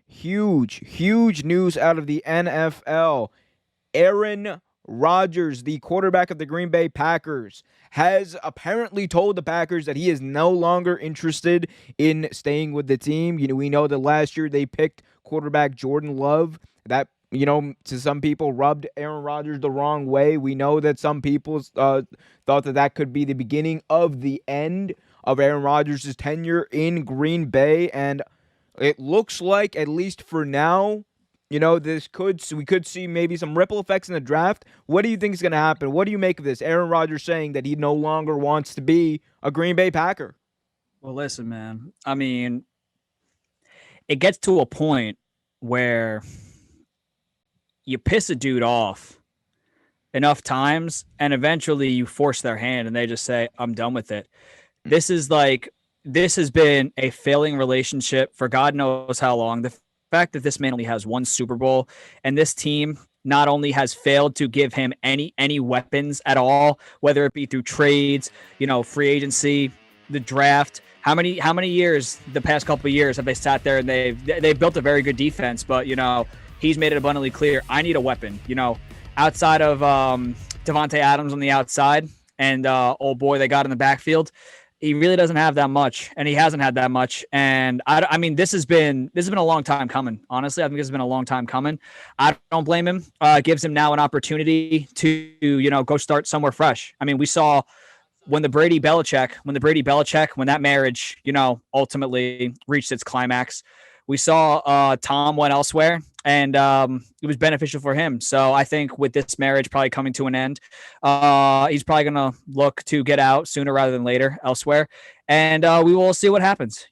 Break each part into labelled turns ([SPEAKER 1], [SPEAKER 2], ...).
[SPEAKER 1] Huge news out of the NFL. Aaron Rodgers, the quarterback of the Green Bay Packers, has apparently told the Packers that he is no longer interested in staying with the team. We know that last year they picked quarterback Jordon Love. That, to some people rubbed Aaron Rodgers the wrong way. We know that some people thought that could be the beginning of the end of Aaron Rodgers' tenure in Green Bay, and it looks like, at least for now, we could see maybe some ripple effects in the draft. What do you think is going to happen? What do you make of this? Aaron Rodgers saying that he no longer wants to be a Green Bay Packer.
[SPEAKER 2] Well, listen, man. I mean, it gets to a point where you piss a dude off enough times and eventually you force their hand and they just say, I'm done with it. This has been a failing relationship for God knows how long. The fact that this man only has one Super Bowl and this team not only has failed to give him any weapons at all, whether it be through trades, free agency, the draft. How many years, the past couple of years, have they sat there and they've built a very good defense, but he's made it abundantly clear, I need a weapon. Outside of Devontae Adams on the outside and old boy they got in the backfield, he really doesn't have that much, and he hasn't had that much. And I mean, this has been a long time coming. Honestly, I think this has been a long time coming. I don't blame him. It gives him now an opportunity to go start somewhere fresh. I mean, we saw when that marriage ultimately reached its climax. We saw Tom went elsewhere, and it was beneficial for him. So I think with this marriage probably coming to an end, he's probably going to look to get out sooner rather than later elsewhere. And we will see what happens.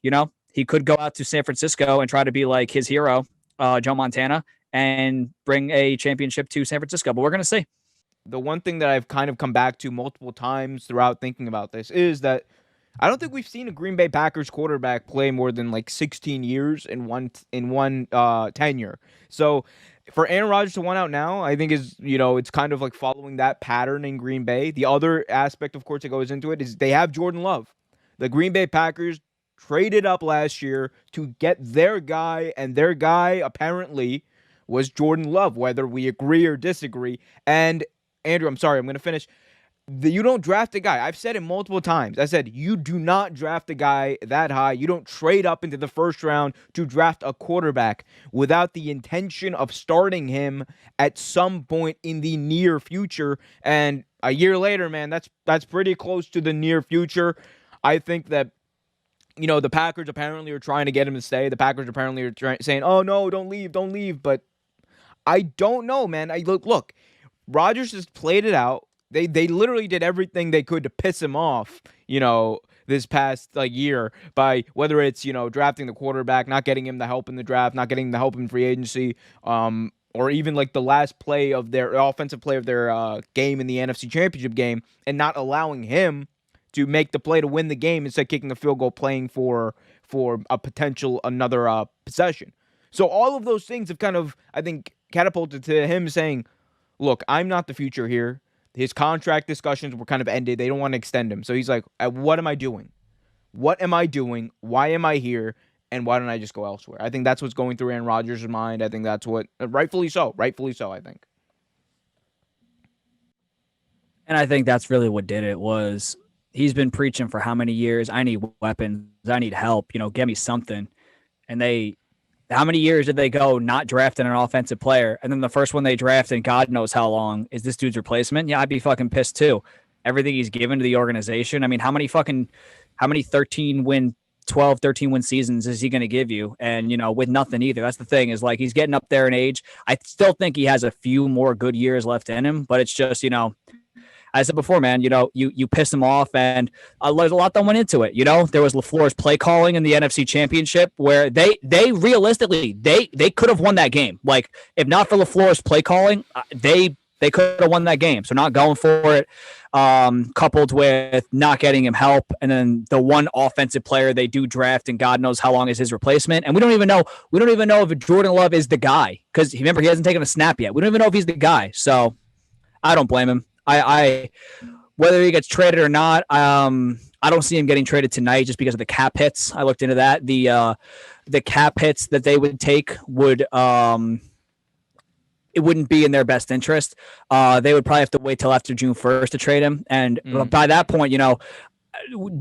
[SPEAKER 2] He could go out to San Francisco and try to be like his hero, Joe Montana, and bring a championship to San Francisco. But we're going to see.
[SPEAKER 1] The one thing that I've kind of come back to multiple times throughout thinking about this is that I don't think we've seen a Green Bay Packers quarterback play more than like 16 years in one tenure. So for Aaron Rodgers to want out now, I think it's kind of like following that pattern in Green Bay. The other aspect, of course, that goes into it is they have Jordon Love. The Green Bay Packers traded up last year to get their guy, and their guy apparently was Jordon Love, whether we agree or disagree. And Andrew, I'm sorry, I'm going to finish. You don't draft a guy. I've said it multiple times. I said, you do not draft a guy that high. You don't trade up into the first round to draft a quarterback without the intention of starting him at some point in the near future. And a year later, man, that's pretty close to the near future. I think that, the Packers apparently are trying to get him to stay. The Packers apparently are saying, oh, no, don't leave. But I don't know, man. Look, Rodgers has played it out. They literally did everything they could to piss him off, this past year by whether it's, drafting the quarterback, not getting him the help in the draft, not getting the help in free agency, or even the last play of their offensive play of their game in the NFC Championship game and not allowing him to make the play to win the game instead of kicking a field goal, playing for a potential another possession. So all of those things have kind of, I think, catapulted to him saying, look, I'm not the future here. His contract discussions were kind of ended. They don't want to extend him. So he's like, what am I doing? What am I doing? Why am I here? And why don't I just go elsewhere? I think that's what's going through Aaron Rodgers' mind. I think that's what, rightfully so, I think.
[SPEAKER 2] And I think that's really what did it was he's been preaching for how many years? I need weapons. I need help. Get me something. And how many years did they go not drafting an offensive player? And then the first one they drafted, God knows how long, is this dude's replacement? Yeah, I'd be fucking pissed too. Everything he's given to the organization. I mean, how many 13 win seasons is he going to give you? And, with nothing either. That's the thing is he's getting up there in age. I still think he has a few more good years left in him, but it's just, I said before, man, you piss them off, and there's a lot that went into it. There was LaFleur's play calling in the NFC Championship where they realistically, they could have won that game. If not for LaFleur's play calling, they could have won that game. So not going for it, coupled with not getting him help. And then the one offensive player they do draft, and God knows how long is his replacement. And we don't even know if Jordon Love is the guy, because remember, he hasn't taken a snap yet. We don't even know if he's the guy. So I don't blame him. I whether he gets traded or not, I don't see him getting traded tonight just because of the cap hits. I looked into that. the cap hits that they would take would it wouldn't be in their best interest. They would probably have to wait till after June 1st to trade him, and by that point,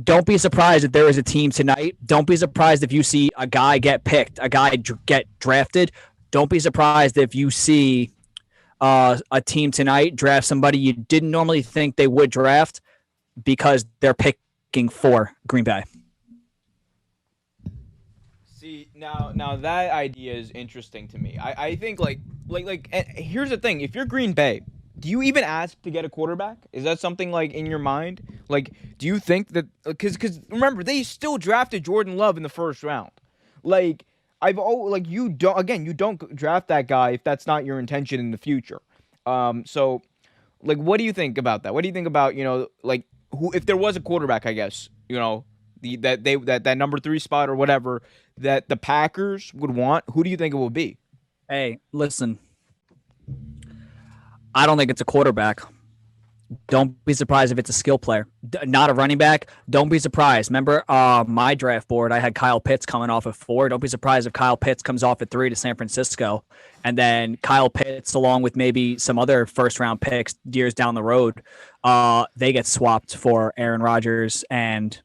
[SPEAKER 2] don't be surprised if there is a team tonight. Don't be surprised if you see a guy get picked, a guy get drafted. Don't be surprised if you see a team tonight draft somebody you didn't normally think they would draft because they're picking for Green Bay.
[SPEAKER 1] See, now that idea is interesting to me. I think and here's the thing: if you're Green Bay, do you even ask to get a quarterback? Is that something like in your mind? Like, do you think that because remember they still drafted Jordon Love in the first round. Like you don't draft that guy if that's not your intention in the future. So like what do you think about that? What do you think about who if there was a quarterback, I guess that number 3 spot or whatever that the Packers would want? Who do you think it would be?
[SPEAKER 2] Hey, listen. I don't think it's a quarterback. Don't be surprised if it's a skill player, not a running back. Don't be surprised. Remember my draft board, I had Kyle Pitts coming off at 4. Don't be surprised if Kyle Pitts comes off at 3 to San Francisco. And then Kyle Pitts, along with maybe some other first-round picks years down the road, they get swapped for Aaron Rodgers. And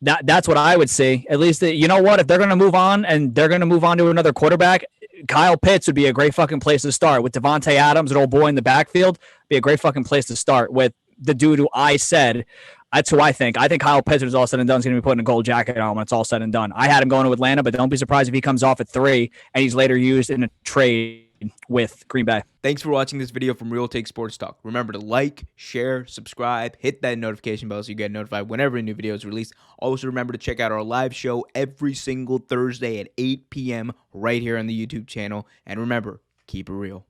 [SPEAKER 2] that's what I would see. At least, you know what? If they're going to move on and they're going to move on to another quarterback, Kyle Pitts would be a great fucking place to start with Devontae Adams, an old boy in the backfield. Be a great fucking place to start with the dude who I said. That's who I think. I think Kyle Pitts, when it's all said and done, is going to be putting a gold jacket on when it's all said and done. I had him going to Atlanta, but don't be surprised if he comes off at 3 and he's later used in a trade with Green Bay.
[SPEAKER 1] Thanks for watching this video from Real Take Sports Talk. Remember to like, share, subscribe, hit that notification bell so you get notified whenever a new video is released. Also, remember to check out our live show every single Thursday at 8 p.m. right here on the YouTube channel. And remember, keep it real.